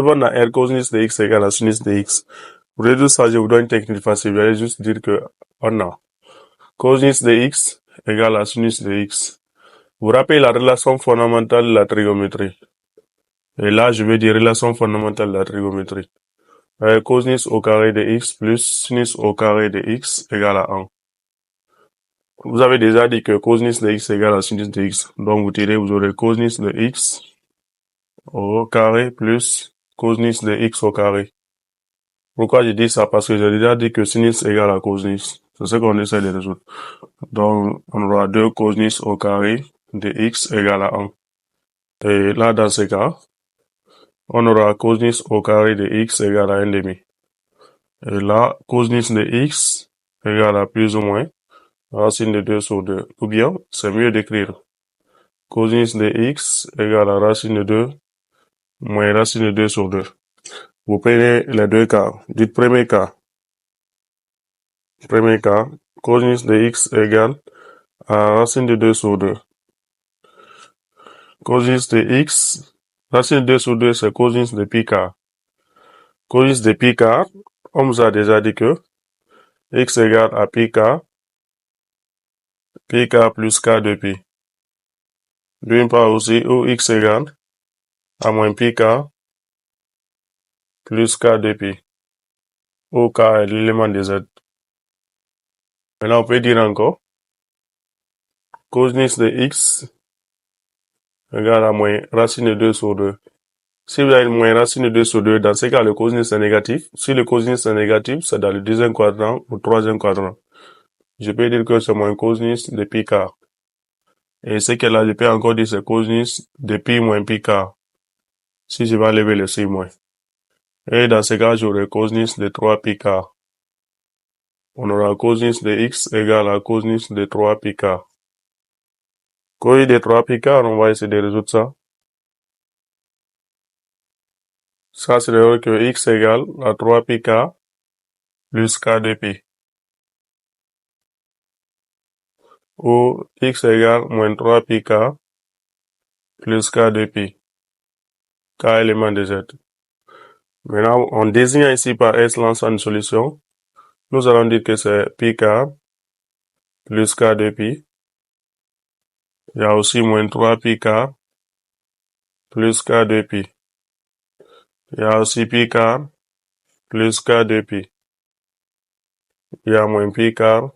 On a R cosinus de x égale à sinus de x. Pour résoudre ça, je vous donne une technique facile. Je vais juste dire que on a cosinus de x égale à sinus de x. Vous rappelez la relation fondamentale de la trigonométrie. Et là, je vais dire relation fondamentale de la trigonométrie. Cosinus au carré de x plus sinus au carré de x égale à 1. Vous avez déjà dit que cosinus de x égale à sinus de x. Donc vous tirez, vous aurez cosinus de x au carré plus cosinus de x au carré. Pourquoi je dis ça? Parce que j'ai déjà dit que sinus égale à cosinus. C'est ce qu'on essaie de résoudre. Donc on aura 2 cosinus au carré de x égale à 1. Et là, dans ce cas, on aura cosinus au carré de x égale à 1 demi. Et là, cosinus de x égale à plus ou moins racine de 2 sur 2. Ou bien, c'est mieux d'écrire cosinus de x égale à racine de 2 moins racine de 2 sur 2. Vous prenez les deux cas. Dites premier cas. Premier cas, cosinus de x égale à racine de 2 sur 2. Cosinus de x, racine de 2 sur 2, c'est cosinus de pi quart. Cosinus de pi quart, on vous a déjà dit que x égale à pi quart plus k de pi. D'une part aussi, où x égale à moins pi quart plus k de pi, où k est l'élément de z. Maintenant, on peut dire encore cosinus de x égale à moins racine de 2 sur 2. Si vous avez moins racine de 2 sur 2, dans ce cas, le cosinus est négatif. Si le cosinus est négatif, c'est dans le deuxième quadrant ou troisième quadrant. Je peux dire que c'est moins cosinus de pi quart. Et ce qu'elle a, je peux encore dire c'est cosinus de pi moins pi quart. Si je vais enlever le si moins. Et dans ce cas, j'aurai cosinus de 3 pi quart. On aura cosinus de x égale à cosinus de 3 pi quart. Cosinus de 3 pi quart, on va essayer de résoudre ça. Ça serait que x égale à 3 pi quart plus k de pi. Ou x égale moins 3 pi quart plus k de pi. K élément de z. Maintenant, on désigne ici par S l'ensemble de solution. Nous allons dire que c'est pi quart plus k de pi. Il y a aussi moins 3 pi quart plus k de pi. Il y a aussi pi quart plus k de pi. Il y a moins pi quart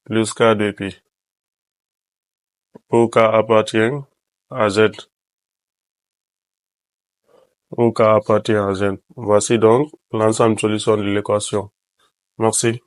plus k de pi. Où k appartient à z. Où k appartient à z. Voici donc l'ensemble de solution de l'équation. Merci.